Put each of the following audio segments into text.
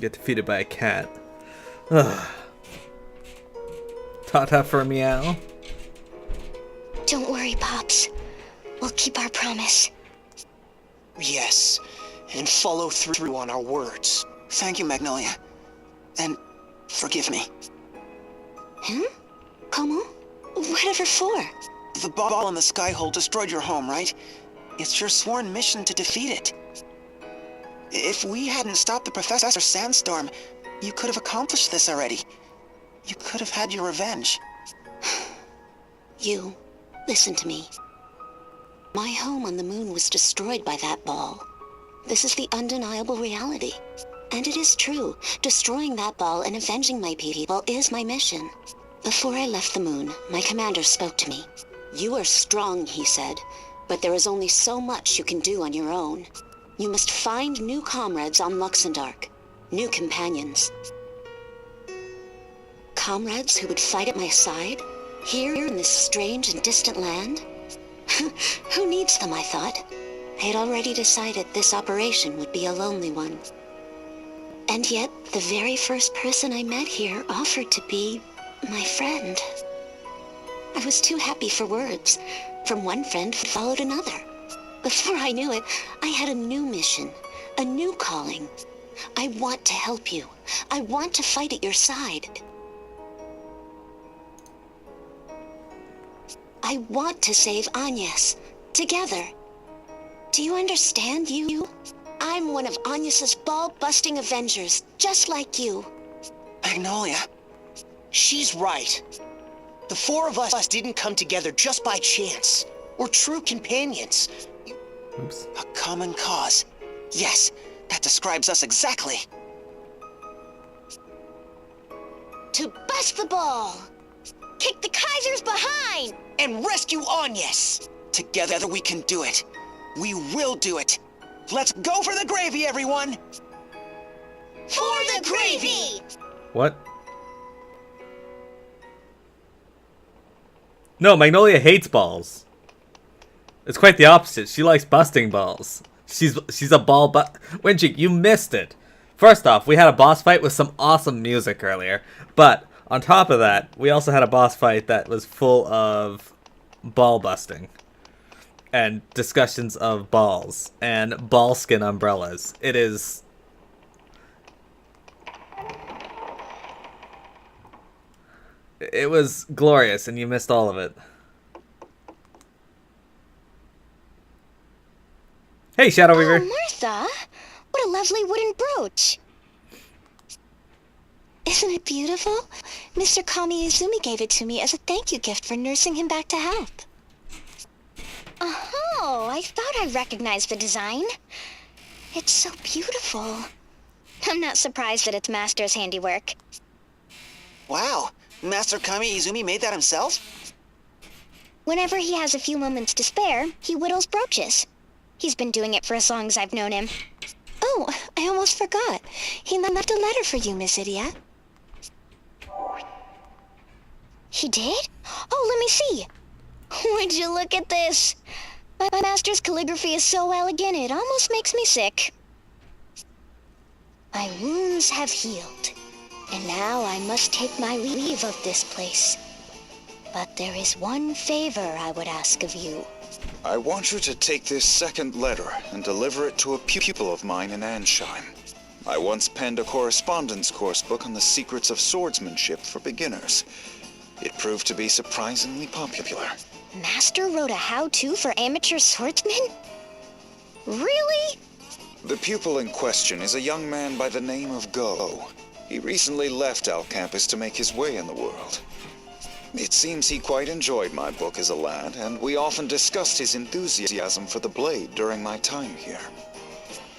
Get defeated by a cat. Ugh. Ta-ta for Meow. Don't worry, Pops. We'll keep our promise. Yes, and follow through on our words. Thank you, Magnolia. And forgive me. Comment? Whatever for? The ball in the sky hole destroyed your home, right? It's your sworn mission to defeat it. If we hadn't stopped the Professor Sandstorm, you could have accomplished this already. You could have had your revenge. You, listen to me. My home on the moon was destroyed by that ball. This is the undeniable reality. And it is true, destroying that ball and avenging my people is my mission. Before I left the moon, my commander spoke to me. You are strong, he said, but there is only so much you can do on your own. You must find new comrades on Luxembourg, new companions. Comrades who would fight at my side, here in this strange and distant land? Who needs them, I thought. I had already decided this operation would be a lonely one. And yet, the very first person I met here offered to be my friend. I was too happy for words. From one friend followed another. Before I knew it, I had a new mission, a new calling. I want to help you. I want to fight at your side. I want to save Agnes, together. Do you understand, you? I'm one of Agnes's ball-busting Avengers, just like you. Magnolia. She's right. The four of us didn't come together just by chance. We're true companions. Oops. A common cause. Yes, that describes us exactly. To bust the ball! Kick the Kaisers behind! And rescue Agnes! Together we can do it. We will do it. Let's go for the gravy, everyone! For the gravy! What? No, Magnolia hates balls. It's quite the opposite. She likes busting balls. She's a ball Winchik, you missed it. First off, we had a boss fight with some awesome music earlier. But on top of that, we also had a boss fight that was full of ball busting. And discussions of balls. And ball skin umbrellas. It is... It was glorious, and you missed all of it. Hey, Shadow Weaver. Oh, Martha! What a lovely wooden brooch! Isn't it beautiful? Mr. Kamiizumi gave it to me as a thank you gift for nursing him back to health. Oh, I thought I recognized the design. It's so beautiful. I'm not surprised that it's Master's handiwork. Wow, Master Kamiizumi made that himself? Whenever he has a few moments to spare, he whittles brooches. He's been doing it for as long as I've known him. Oh, I almost forgot. He left a letter for you, Miss Idia. He did? Oh, let me see. Would you look at this? My master's calligraphy is so elegant, it almost makes me sick. My wounds have healed, and now I must take my leave of this place. But there is one favor I would ask of you. I want you to take this second letter and deliver it to a pupil of mine in Ancheim. I once penned a correspondence course book on the secrets of swordsmanship for beginners. It proved to be surprisingly popular. Master wrote a how-to for amateur swordsmen? Really? The pupil in question is a young man by the name of Go. He recently left our campus to make his way in the world. It seems he quite enjoyed my book as a lad, and we often discussed his enthusiasm for the blade during my time here.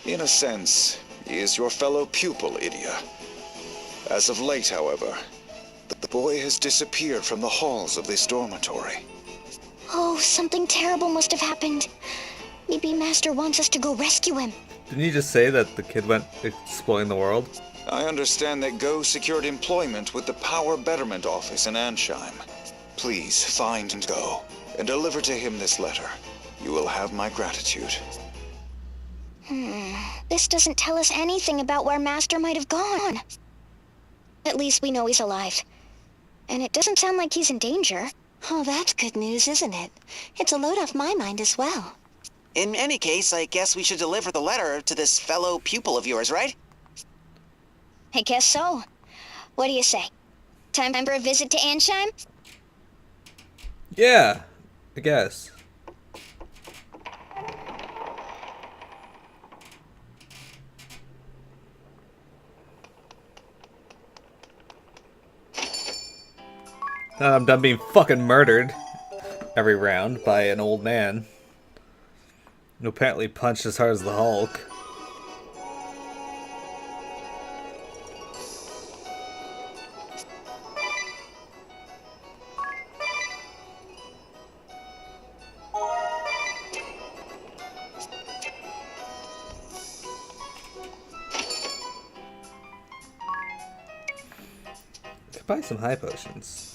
In a sense, he is your fellow pupil, Idia. As of late, however, the boy has disappeared from the halls of this dormitory. Oh, something terrible must have happened. Maybe Master wants us to go rescue him. Didn't you just say that the kid went exploring the world? I understand that Go secured employment with the Power Betterment Office in Ancheim. Please find Go and deliver to him this letter. You will have my gratitude. This doesn't tell us anything about where Master might have gone. At least we know he's alive. And it doesn't sound like he's in danger. Oh, that's good news, isn't it? It's a load off my mind as well. In any case, I guess we should deliver the letter to this fellow pupil of yours, right? I guess so. What do you say? Time for a visit to Ancheim? Yeah, I guess. Now I'm done being fucking murdered every round by an old man who apparently punched as hard as the Hulk. Could buy some high potions.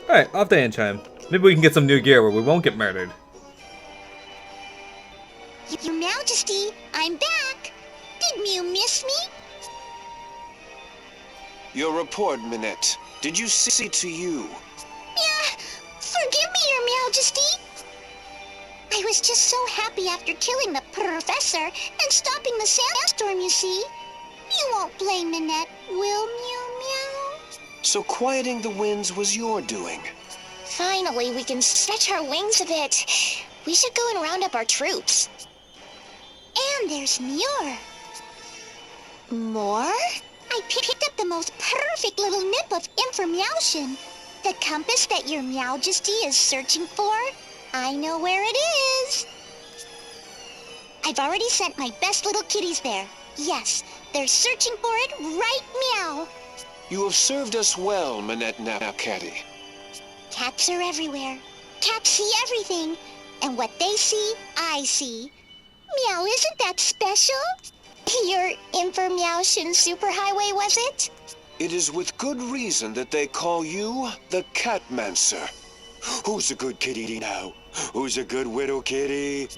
Alright, off to Ancheim. Maybe we can get some new gear where we won't get murdered. Your Majesty, I'm back. Did Mew miss me? Your report, Minette. Did you see to you? Yeah, forgive me, Your Majesty. I was just so happy after killing the professor and stopping the sandstorm, you see. You won't blame Minette, will Mew Meow? So quieting the winds was your doing. Finally, we can stretch our wings a bit. We should go and round up our troops. And there's Muir. More? I picked up the most perfect little nip of information. The compass that your Majesty is searching for. I know where it is. I've already sent my best little kitties there. Yes, they're searching for it right meow. You have served us well, Minette Napcatty. Cats are everywhere. Cats see everything. And what they see, I see. Meow, isn't that special? Your information superhighway, was it? It is with good reason that they call you the Catmancer. Who's a good kitty now? Who's a good widow kitty?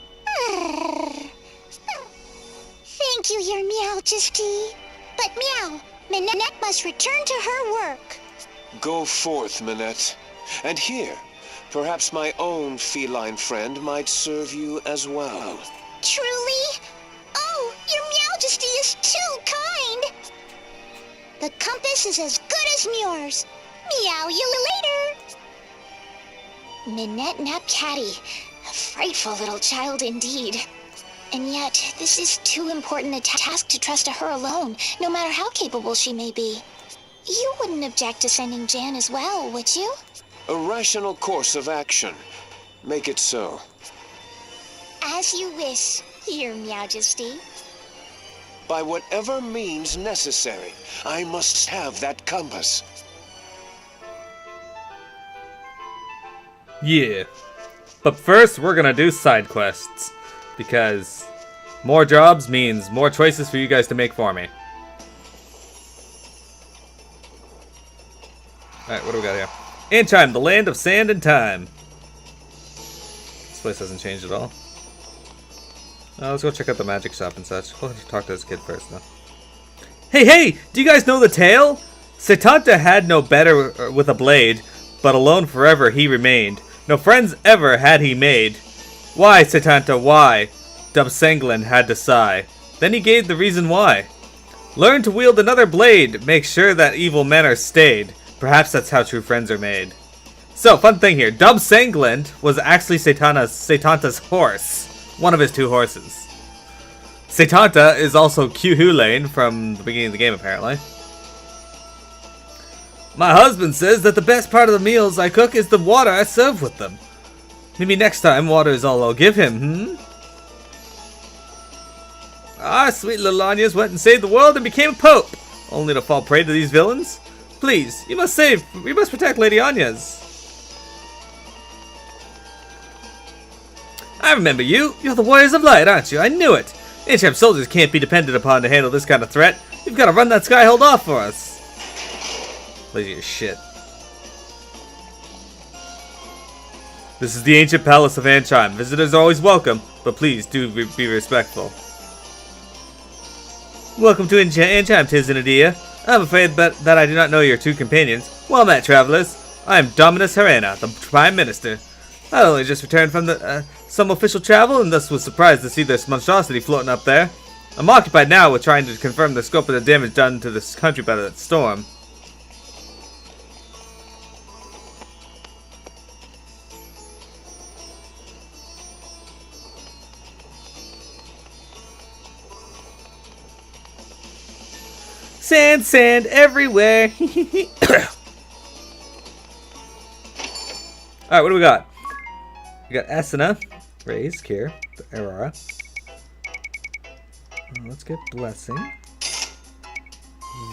Thank you, Your Majesty. But Meow, Minette must return to her work. Go forth, Minette. And here, perhaps my own feline friend might serve you as well. Truly? Oh, Your Majesty is too kind. The compass is as good as Muir's. Meow you later. Minette Napcatty, a frightful little child indeed. And yet, this is too important a task to trust to her alone, no matter how capable she may be. You wouldn't object to sending Jan as well, would you? A rational course of action. Make it so. As you wish, Your Majesty. By whatever means necessary, I must have that compass. Yeah. But first, we're gonna do side quests. Because more jobs means more choices for you guys to make for me. Alright, what do we got here? Ancheim, the land of sand and time. This place hasn't changed at all. Let's go check out the magic shop and such. We'll talk to this kid first, though. Hey! Do you guys know the tale? Setanta had no better with a blade, but alone forever he remained. No friends ever had he made. Why, Setanta, why? Dubsenglan had to sigh. Then he gave the reason why. Learn to wield another blade. Make sure that evil men are stayed. Perhaps that's how true friends are made. So, fun thing here. Dubsenglan was actually Setanta's horse. One of his two horses. Setanta is also Q-Hulane from the beginning of the game, apparently. My husband says that the best part of the meals I cook is the water I serve with them. Maybe next time water is all I'll give him, Ah, sweet little Anya's went and saved the world and became a pope, only to fall prey to these villains. Please, you must protect Lady Anya's. I remember you. You're the Warriors of Light, aren't you? I knew it. Ancheim soldiers can't be depended upon to handle this kind of threat. You've got to run that Skyhold off for us. Lazy as shit. This is the ancient palace of Ancheim. Visitors are always welcome, but please do be respectful. Welcome to Ancheim, Tiznadia. I'm afraid that I do not know your two companions. Well met, travelers. I am Dominus Harena, the Prime Minister. I only just returned from some official travel, and thus was surprised to see this monstrosity floating up there. I'm occupied now with trying to confirm the scope of the damage done to this country by that storm. Sand, sand everywhere. Alright, what do we got? We got Asana, Raise, Care, Aurora. Let's get Blessing.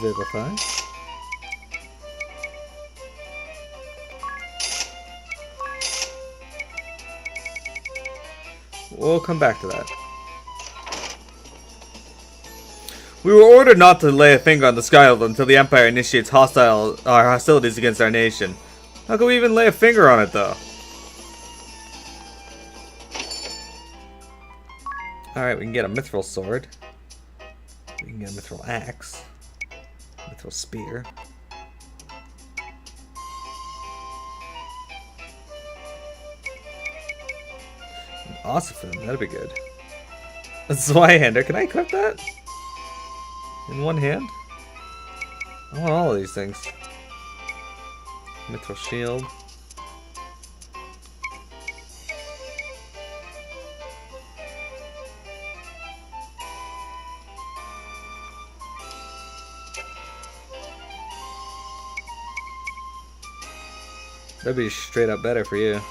Vivify. We'll come back to that. We were ordered not to lay a finger on the Skyhold until the Empire initiates hostilities against our nation. How can we even lay a finger on it, though? Alright, we can get a Mithril Sword. We can get a Mithril Axe. Mithril Spear. An Ossifen, that'd be good. A Zweihander, can I equip that? In one hand? I want all of these things. Mithril Shield. That'd be straight up better for you.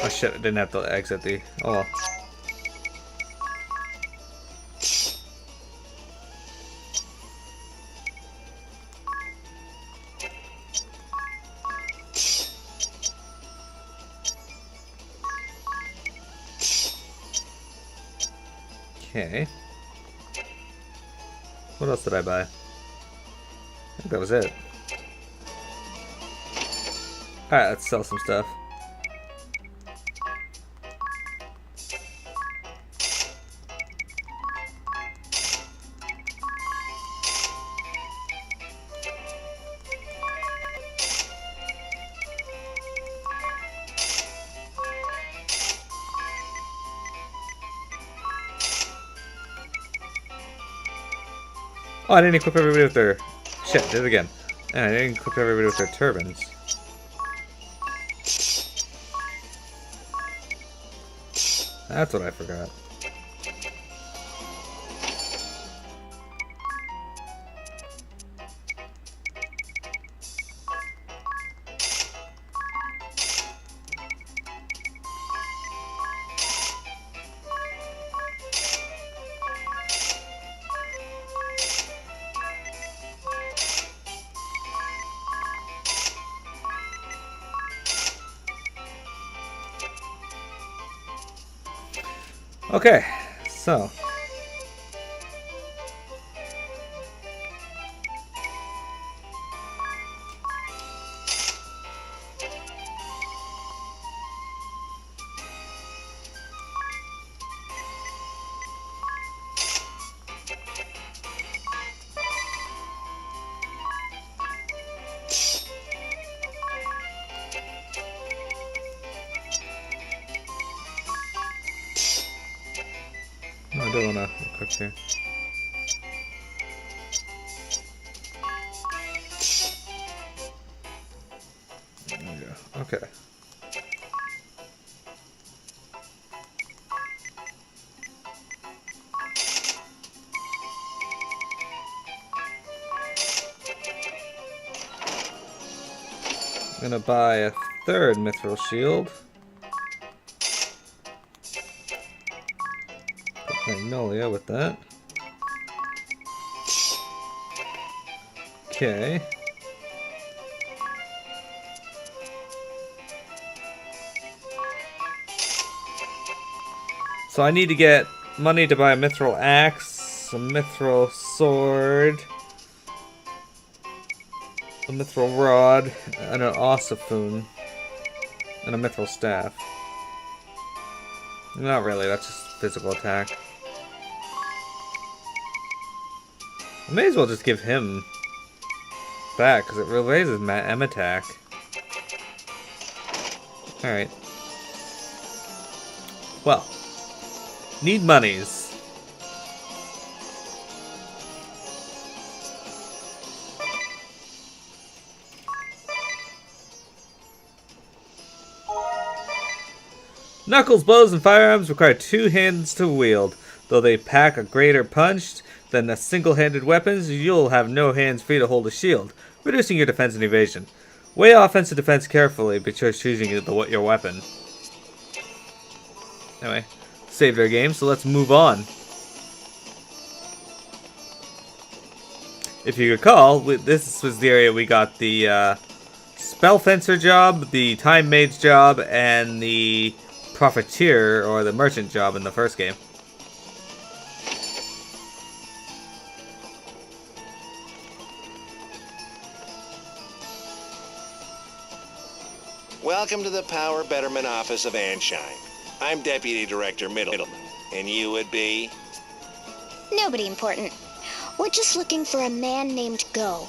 Oh shit, I didn't have to exit the... Oh well. Okay. What else did I buy? I think that was it. Alright, let's sell some stuff. Oh, I didn't equip everybody with their... Shit, did it again. And I didn't equip everybody with their turbans. That's what I forgot. Okay, so I don't want to equip here. There we go. Okay. I'm gonna buy a third mithril shield. Put Magnolia with that. Okay. So I need to get money to buy a mithril axe, a mithril sword, a mithril rod, and an ossifoon, and a mithril staff. Not really, that's just physical attack. I may as well just give him that, because it raises M attack. Alright. Well. Need monies. Knuckles, bows, and firearms require 2 hands to wield. Though they pack a greater punch than the single-handed weapons, you'll have no hands free to hold a shield, reducing your defense and evasion. Weigh offense and defense carefully before choosing your weapon. Anyway. Saved our game, so let's move on. If you recall, this was the area we got the Spell Fencer job, the Time Mage job, and the Profiteer, or the Merchant job in the first game. Welcome to the Power Betterment Office of Ancheim. I'm Deputy Director Middleman, and you would be? Nobody important. We're just looking for a man named Go.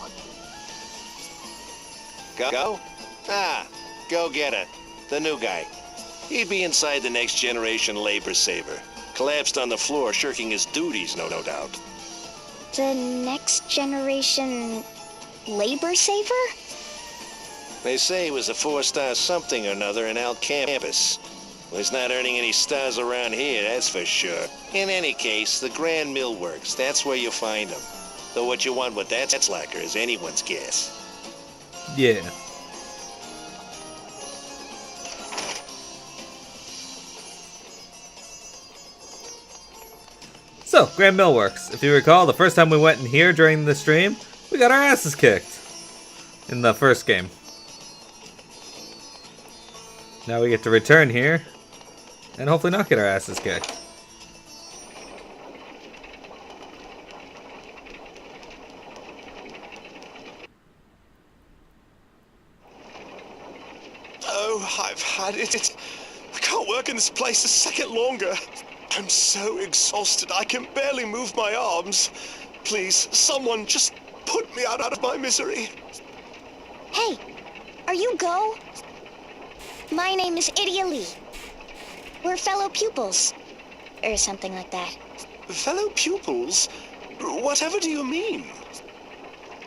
Go? Ah, go get it. The new guy. He'd be inside the next generation labor saver. Collapsed on the floor, shirking his duties, no doubt. The next generation labor saver? They say he was a 4-star something or another in Al Campus. Well, he's not earning any stars around here, that's for sure. In any case, the Grand Mill Works, that's where you'll find him. Though what you want with that slacker is anyone's guess. Yeah. So, Grand Millworks. If you recall, the first time we went in here during the stream, we got our asses kicked in the first game. Now we get to return here and hopefully not get our asses kicked. Oh, I've had it. I can't work in this place a second longer. I'm so exhausted, I can barely move my arms. Please, someone just put me out of my misery. Hey, are you Go? My name is Idia Lee. We're fellow pupils. Or something like that. Fellow pupils? Whatever do you mean?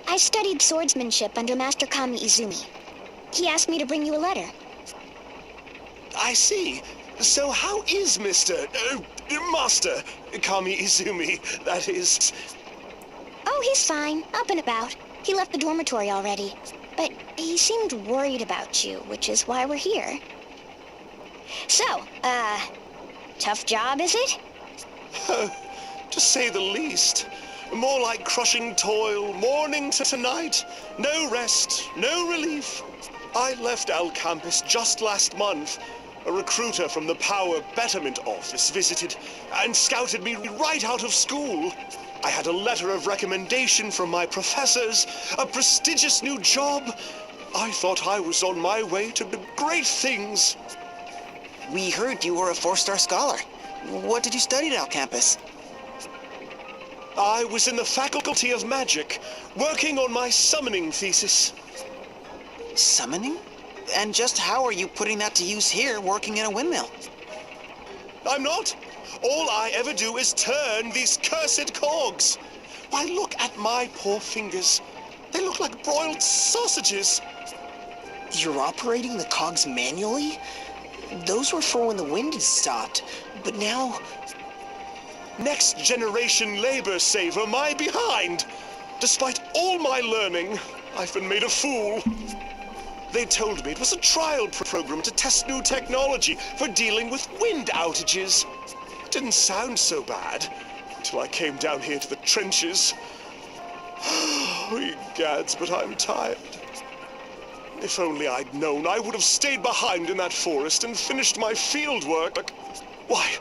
I studied swordsmanship under Master Kamiizumi. He asked me to bring you a letter. I see. So how is Master Kamiizumi, that is? Oh, he's fine. Up and about. He left the dormitory already. But he seemed worried about you, which is why we're here. So, tough job, is it? To say the least. More like crushing toil, morning to night. No rest, no relief. I left Al Campus just last month. A recruiter from the Power Betterment Office visited and scouted me right out of school. I had a letter of recommendation from my professors, a prestigious new job. I thought I was on my way to great things. We heard you were a 4-star scholar. What did you study at Al Campus? I was in the Faculty of Magic, working on my summoning thesis. Summoning? And just how are you putting that to use here, working in a windmill? I'm not. All I ever do is turn these cursed cogs. Why, look at my poor fingers. They look like broiled sausages. You're operating the cogs manually? Those were for when the wind had stopped, but now... Next generation labor saver, my behind. Despite all my learning, I've been made a fool. They told me it was a trial program to test new technology for dealing with wind outages. Didn't sound so bad until I came down here to the trenches. Egads, but I'm tired. If only I'd known, I would have stayed behind in that forest and finished my field work. Why,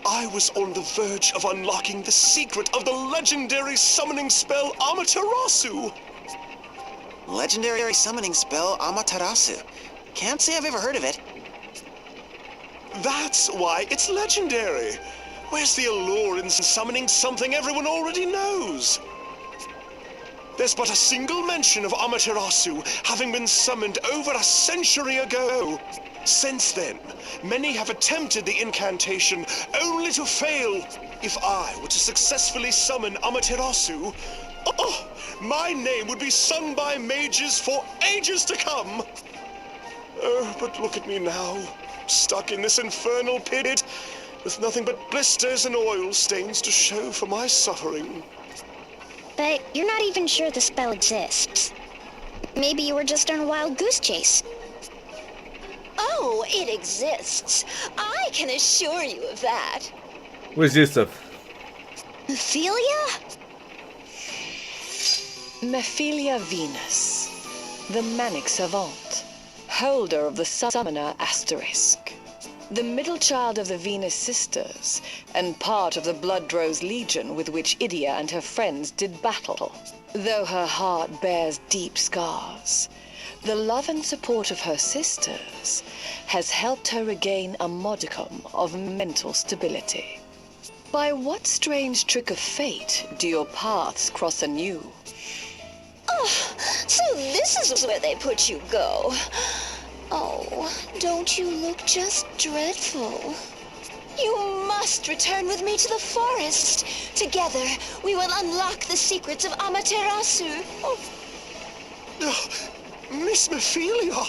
I was on the verge of unlocking the secret of the legendary summoning spell Amaterasu. Legendary summoning spell Amaterasu. Can't say I've ever heard of it. That's why it's legendary. Where's the allure in summoning something everyone already knows? There's but a single mention of Amaterasu having been summoned over a century ago. Since then, many have attempted the incantation only to fail. If I were to successfully summon Amaterasu, oh, my name would be sung by mages for ages to come. Oh, but look at me now, stuck in this infernal pit, with nothing but blisters and oil stains to show for my suffering. But you're not even sure the spell exists. Maybe you were just on a wild goose chase. Oh, it exists. I can assure you of that. Where's Yusuf? Ophelia? Mephilia Venus, the manic savant, holder of the summoner asterisk, the middle child of the Venus sisters, and part of the Bloodrose Legion with which Idia and her friends did battle. Though her heart bears deep scars, the love and support of her sisters has helped her regain a modicum of mental stability. By what strange trick of fate do your paths cross anew? Oh, so this is where they put you, Go. Oh, don't you look just dreadful? You must return with me to the forest. Together, we will unlock the secrets of Amaterasu. Oh, Miss Mephilia!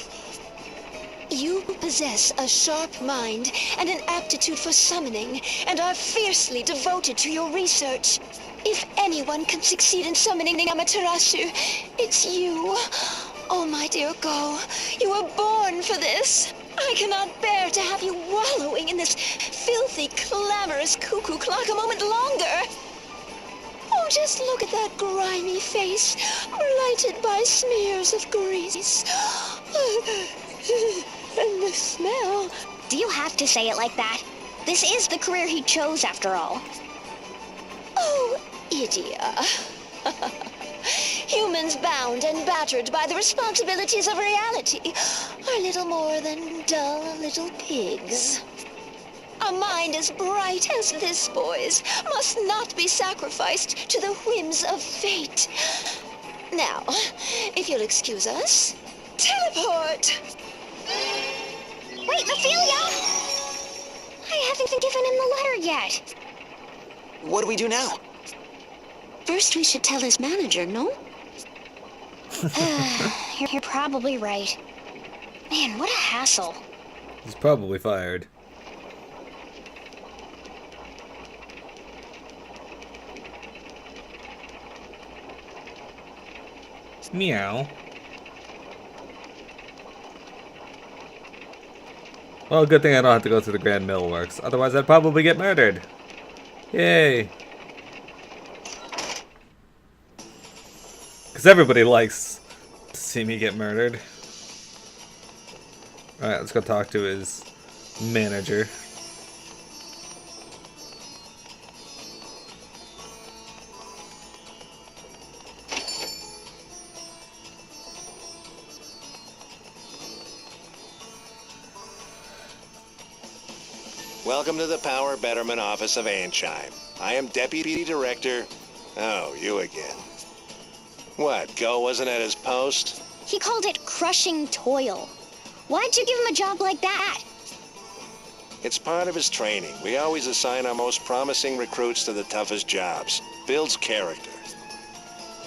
You possess a sharp mind and an aptitude for summoning, and are fiercely devoted to your research. If anyone can succeed in summoning Amaterasu, it's you. Oh, my dear Go, you were born for this. I cannot bear to have you wallowing in this filthy, clamorous cuckoo clock a moment longer. Oh, just look at that grimy face, blighted by smears of grease. And the smell. Do you have to say it like that? This is the career he chose, after all. Oh, Idia. Humans bound and battered by the responsibilities of reality are little more than dull little pigs. A mind as bright as this boy's must not be sacrificed to the whims of fate. Now, if you'll excuse us, teleport! Wait, Mephilia! I haven't given him the letter yet. What do we do now? First we should tell his manager, no? You're probably right. Man, what a hassle. He's probably fired. Meow. Well, good thing I don't have to go to the Grand Mill Works. Otherwise, I'd probably get murdered. Yay. Because everybody likes to see me get murdered. Alright, let's go talk to his manager. Welcome to the Power Betterment Office of Ancheim. I am Deputy Director... Oh, you again. What, Go wasn't at his post? He called it crushing toil. Why'd you give him a job like that? It's part of his training. We always assign our most promising recruits to the toughest jobs. Builds character.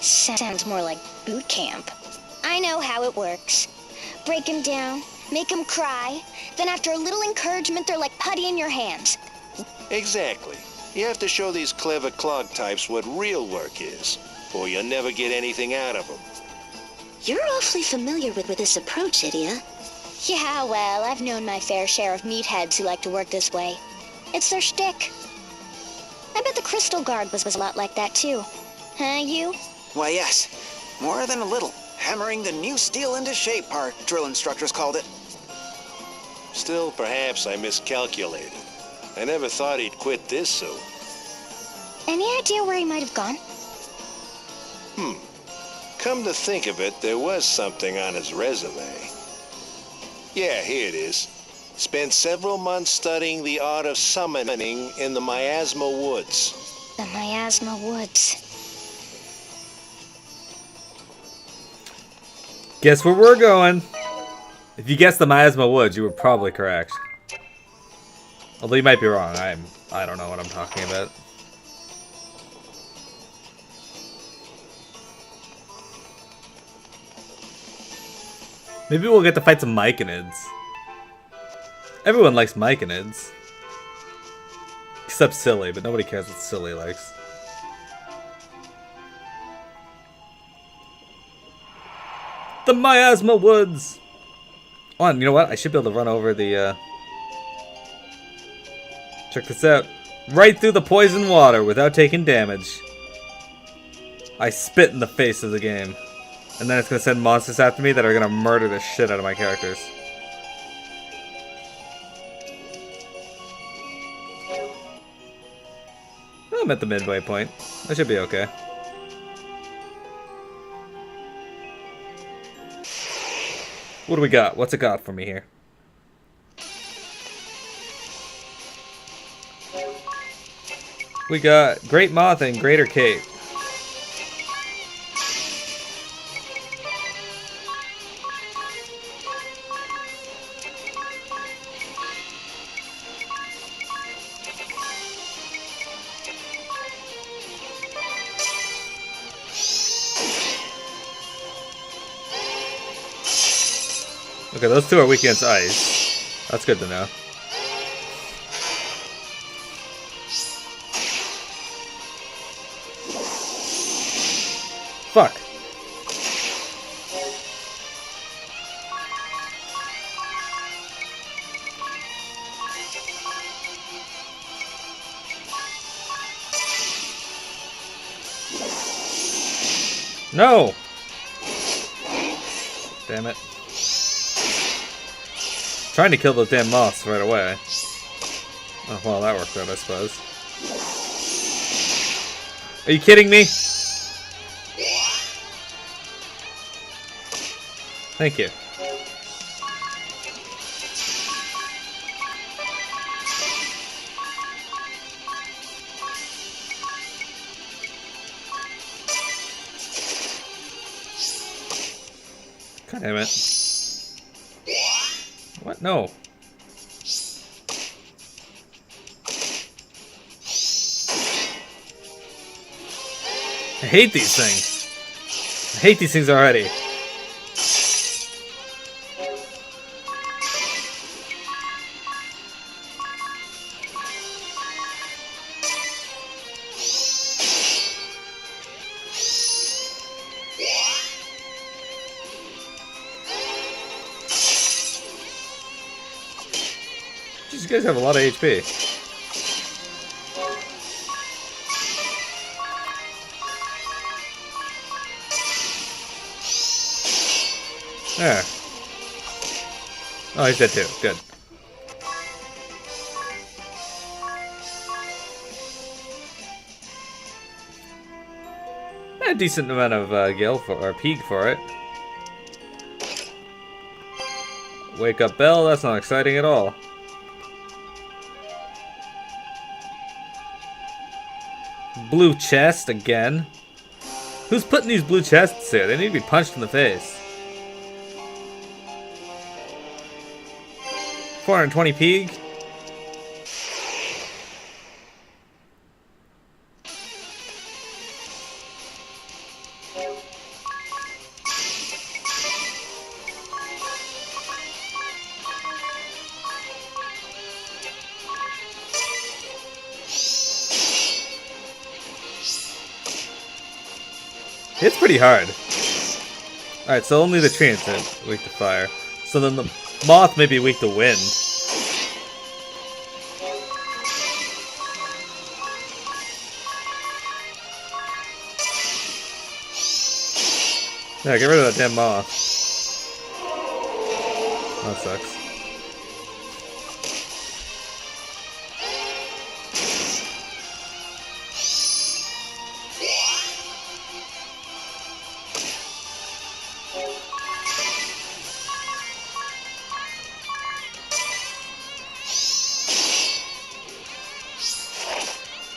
Sounds more like boot camp. I know how it works. Break him down, make him cry, then after a little encouragement, they're like putty in your hands. Exactly. You have to show these clever clog types what real work is, or you'll never get anything out of them. You're awfully familiar with this approach, Idia. Yeah, well, I've known my fair share of meatheads who like to work this way. It's their shtick. I bet the Crystal Guard was a lot like that too. Huh, you? Why, yes. More than a little. Hammering the new steel into shape, our drill instructors called it. Still, perhaps I miscalculated. I never thought he'd quit this soon. Any idea where he might have gone? Come to think of it, there was something on his resume. Yeah, here it is. Spent several months studying the art of summoning in the Miasma Woods. The Miasma Woods. Guess where we're going? If you guessed the Miasma Woods, you were probably correct. Although you might be wrong. I don't know what I'm talking about. Maybe we'll get to fight some Myconids. Everyone likes Myconids. Except Silly, but nobody cares what Silly likes. The Miasma Woods! Oh, and you know what? I should be able to run over the, Check this out. Right through the poison water without taking damage. I spit in the face of the game. And then it's going to send monsters after me that are going to murder the shit out of my characters. I'm at the midway point. I should be okay. What do we got? What's it got for me here? We got Great Moth and Greater Cape. Okay, those two are weak against ice. That's good to know. Fuck. No! Damn it. Trying to kill those damn moths right away. Oh, well, that worked out, I suppose. Are you kidding me? Thank you. God damn it. What? No. I hate these things. I hate these things already. You guys have a lot of HP. There. Oh, he's dead too. Good. A decent amount of gil for or peak for it. Wake up bell. That's not exciting at all. Blue chest again. Who's putting these blue chests here? They need to be punched in the face. 420 peak. It's pretty hard. Alright, so only the treants are weak to fire. So then the moth may be weak to wind. Yeah, get rid of that damn moth. That sucks.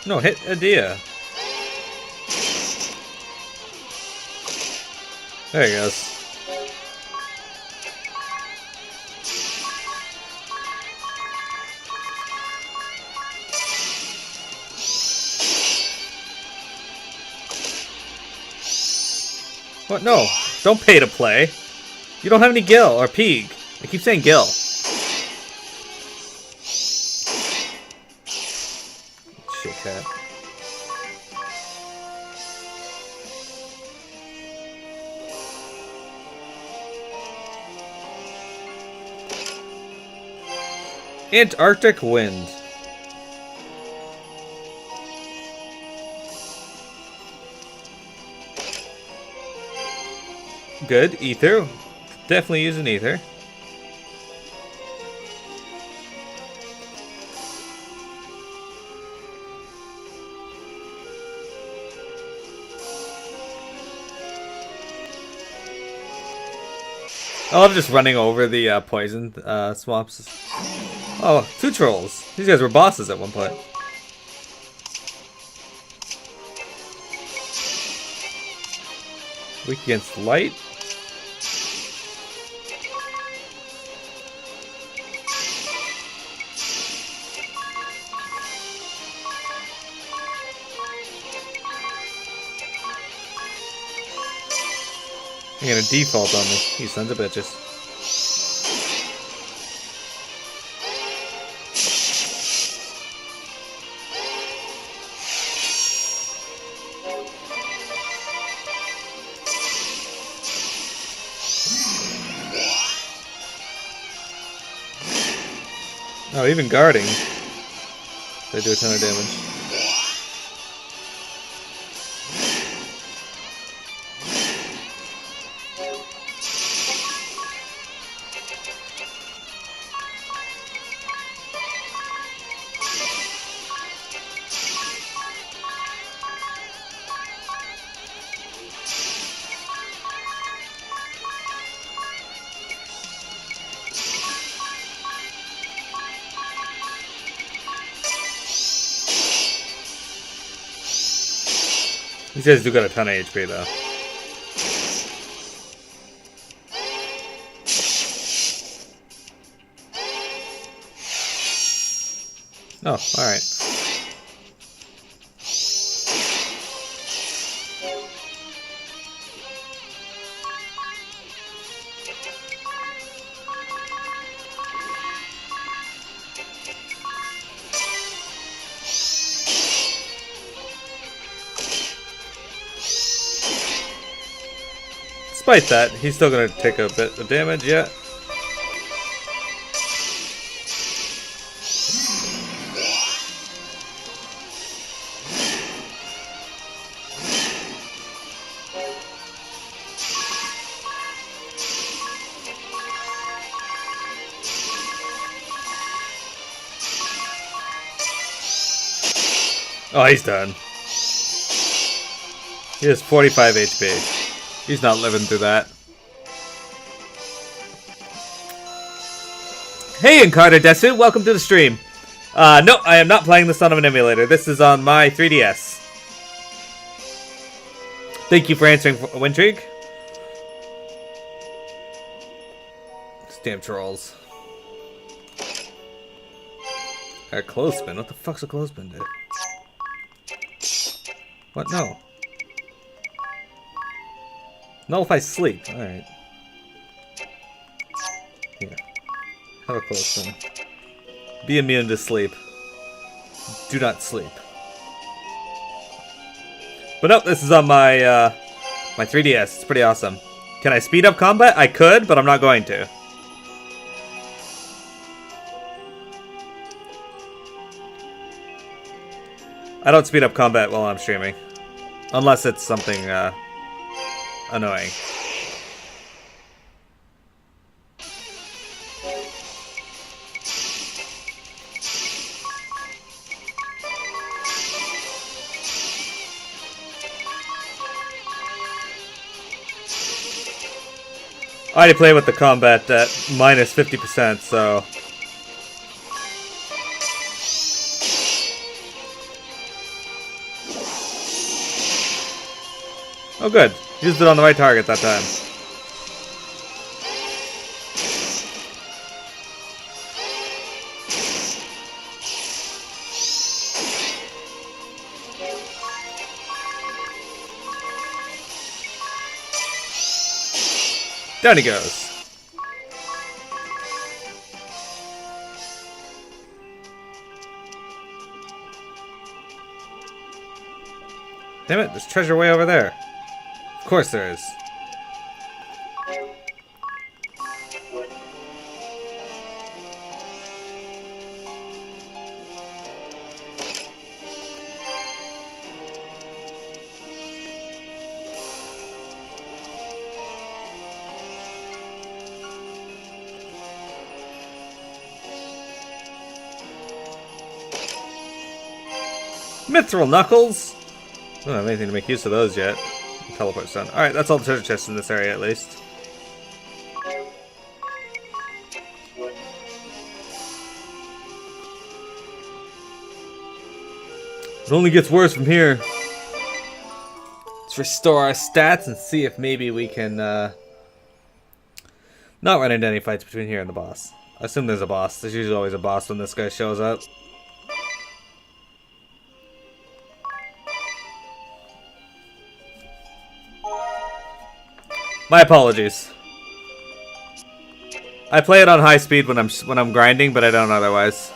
No, hit Adia. There he goes. What? No. Don't pay to play. You don't have any Gil or Peeg. I keep saying Gil. Shit cat. Antarctic wind. Good. Ether. Definitely use an ether. I love just running over the poison swamps. Oh, 2 trolls. These guys were bosses at one point. Weak against light. You're gonna default on me, you sons of bitches. Oh, even guarding, they do a ton of damage. These guys do got a ton of HP though. Oh, alright. Despite that, he's still gonna take a bit of damage, yeah. Oh, he's done. He has 45 HP. He's not living through that. Hey, Encarta Desu, welcome to the stream. No, I am not playing this on an emulator. This is on my 3DS. Thank you for answering, Wintrig. Damn trolls. A clothespin? What the fuck's a clothespin do? What? No. No, if I sleep. Alright. Here. Have a clothespin. Be immune to sleep. Do not sleep. But nope, this is on my my 3DS. It's pretty awesome. Can I speed up combat? I could, but I'm not going to. I don't speed up combat while I'm streaming. Unless it's something annoying. I already played with the combat at minus 50%, so... Oh good, used it on the right target that time. Down he goes. Damn it, there's treasure way over there. Of course there is. Mithril Knuckles! I don't have anything to make use of those yet. Teleport's done. Alright, that's all the treasure chests in this area at least. It only gets worse from here. Let's restore our stats and see if maybe we can not run into any fights between here and the boss. I assume there's a boss. There's usually always a boss when this guy shows up. My apologies. I play it on high speed when I'm grinding, but I don't otherwise.